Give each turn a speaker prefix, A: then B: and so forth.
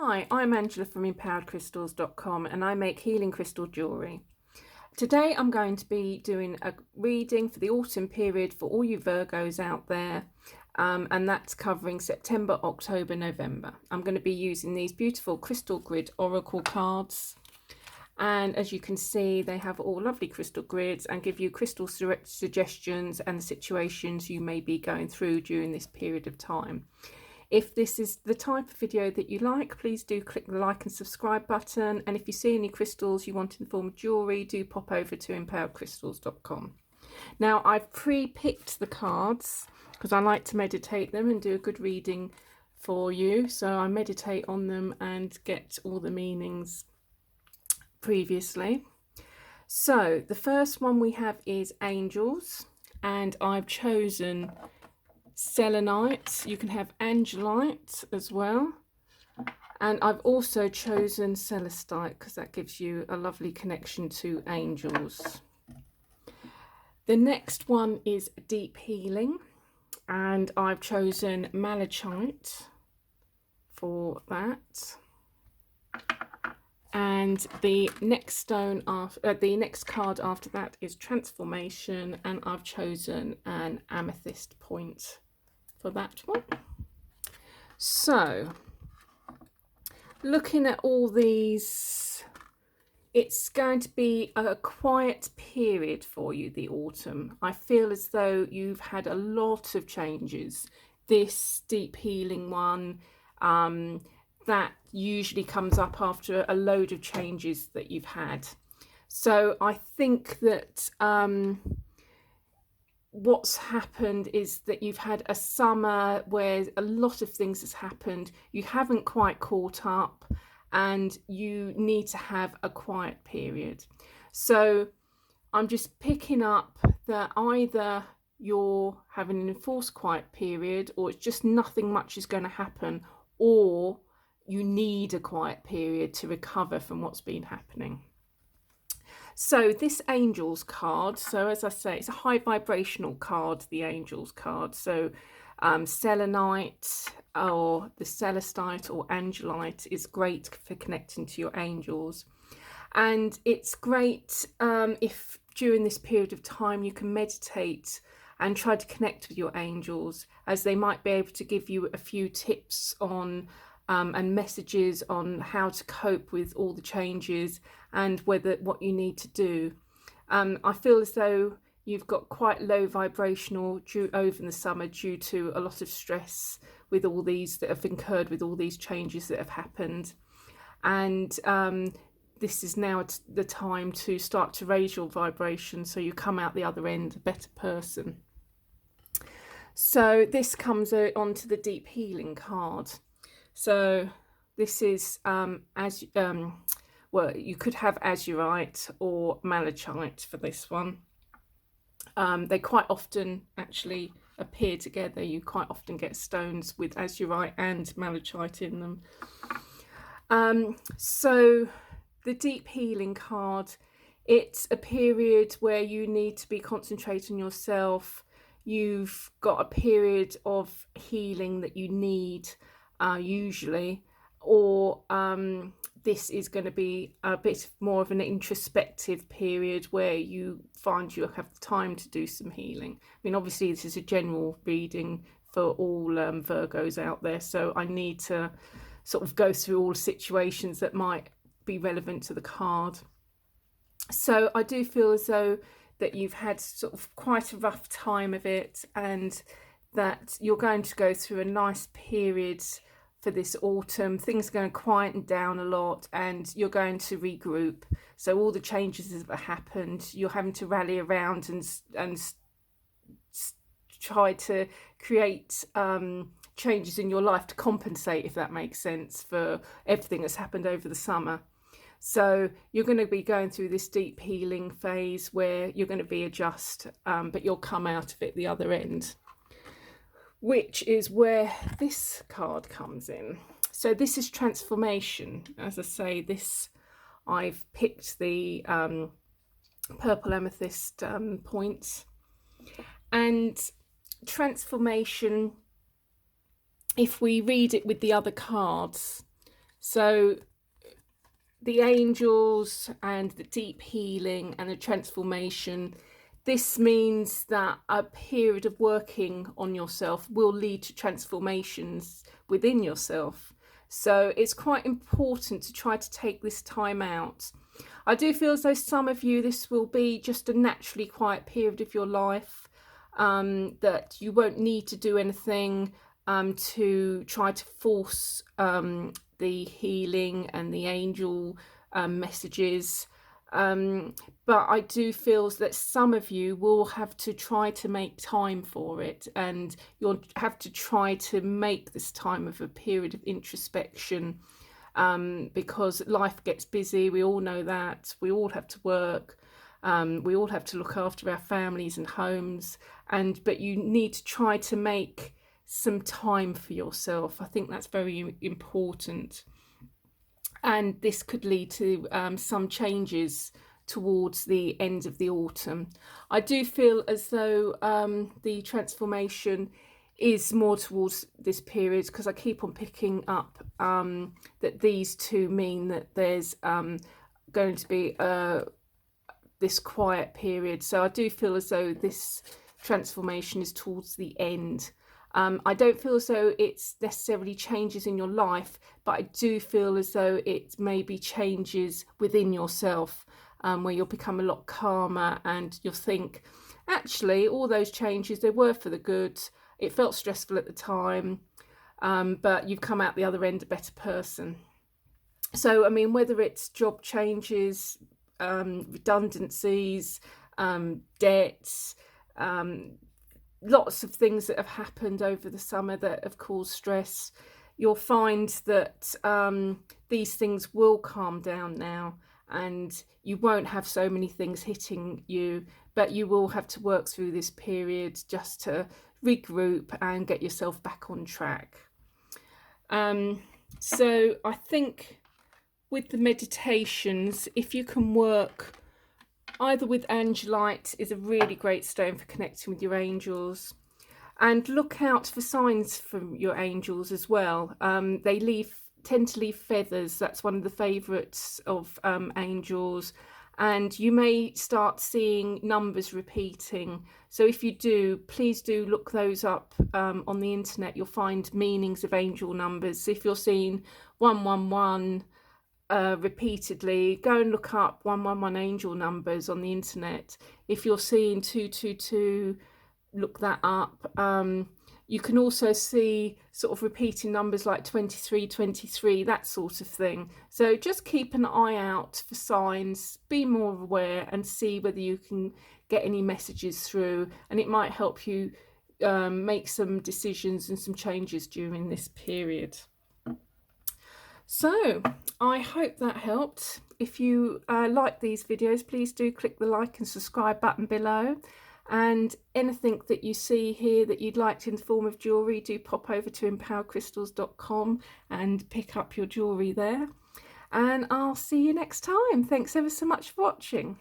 A: Hi, I'm Angela from empoweredcrystals.com and I make healing crystal jewellery. Today I'm going to be doing a reading for the autumn period for all you Virgos out there, and that's covering September, October, November. I'm going to be using these beautiful crystal grid oracle cards, and as you can see they have all lovely crystal grids and give you crystal suggestions and the situations you may be going through during this period of time. If this is the type of video that you like, please do click the like and subscribe button. And if you see any crystals you want in the form of jewellery, do pop over to empoweredcrystals.com. Now, I've pre-picked the cards because I like to meditate them and do a good reading for you. So I meditate on them and get all the meanings previously. So the first one we have is angels, and I've chosen selenite. You can have angelite as well, and I've also chosen celestite because that gives you a lovely connection to angels. The next one is deep healing, and I've chosen malachite for that. And the next stone after the next card after that is transformation, and I've chosen an amethyst point for that one. So looking at all these, it's going to be a quiet period for you, the autumn. I feel as though you've had a lot of changes. This deep healing one, that usually comes up after a load of changes that you've had. So I think that what's happened is that you've had a summer where a lot of things has happened. You haven't quite caught up and you need to have a quiet period. So I'm just picking up that either you're having an enforced quiet period, or it's just nothing much is going to happen, or you need a quiet period to recover from what's been happening. So this angels card, so as I say, it's a high vibrational card, the angels card. So selenite or the celestite or angelite is great for connecting to your angels. And it's great if during this period of time you can meditate and try to connect with your angels, as they might be able to give you a few tips on and messages on how to cope with all the changes and what you need to do. I feel as though you've got quite low vibrational over in the summer due to a lot of stress with all these that have incurred with all these changes that have happened. And this is now the time to start to raise your vibration so you come out the other end a better person. So this comes onto the deep healing card. So this is well, you could have azurite or malachite for this one. They quite often actually appear together. You quite often get stones with azurite and malachite in them. So the deep healing card, it's a period where you need to be concentrating on yourself. You've got a period of healing that you need usually, or this is going to be a bit more of an introspective period where you find you have time to do some healing. I mean, obviously this is a general reading for all Virgos out there, so I need to sort of go through all situations that might be relevant to the card. So I do feel as though that you've had sort of quite a rough time of it, and that you're going to go through a nice period for this autumn. Things are going to quieten down a lot and you're going to regroup. So all the changes that have happened, you're having to rally around and try to create changes in your life to compensate, if that makes sense, for everything that's happened over the summer. So you're going to be going through this deep healing phase where you're going to readjust, but you'll come out of it the other end, which is where this card comes in. So this is transformation. As I say, this, I've picked the purple amethyst points. And transformation, if we read it with the other cards, So the angels and the deep healing and the transformation, this means that a period of working on yourself will lead to transformations within yourself. So it's quite important to try to take this time out. I do feel as though some of you, this will be just a naturally quiet period of your life, that you won't need to do anything to try to force the healing and the angel messages. But I do feel that some of you will have to try to make time for it, and you'll have to try to make this time of a period of introspection, because life gets busy. We all know that. We all have to work. We all have to look after our families and homes, but you need to try to make some time for yourself. I think that's very important. And this could lead to some changes towards the end of the autumn. I do feel as though the transformation is more towards this period, because I keep on picking up that these two mean that there's going to be this quiet period. So I do feel as though this transformation is towards the end. I don't feel as though it's necessarily changes in your life, but I do feel as though it maybe changes within yourself, where you'll become a lot calmer and you'll think, actually, all those changes, they were for the good. It felt stressful at the time, but you've come out the other end a better person. So, I mean, whether it's job changes, redundancies, debts, lots of things that have happened over the summer that have caused stress, you'll find that these things will calm down now, and you won't have so many things hitting you, but you will have to work through this period just to regroup and get yourself back on track. So I think with the meditations, if you can work either with angelite, is a really great stone for connecting with your angels. And look out for signs from your angels as well. They tend to leave feathers. That's one of the favourites of angels. And you may start seeing numbers repeating. So if you do, please do look those up on the internet. You'll find meanings of angel numbers. So if you're seeing 111, repeatedly, go and look up 111 angel numbers on the internet. If you're seeing 222, look that up. You can also see sort of repeating numbers like 2323, that sort of thing. So just keep an eye out for signs, be more aware, and see whether you can get any messages through, and it might help you make some decisions and some changes during this period. So I hope that helped. If you like these videos, please do click the like and subscribe button below. And anything that you see here that you'd like in the form of jewellery, do pop over to empoweredcrystals.com and pick up your jewellery there. And I'll see you next time. Thanks ever so much for watching.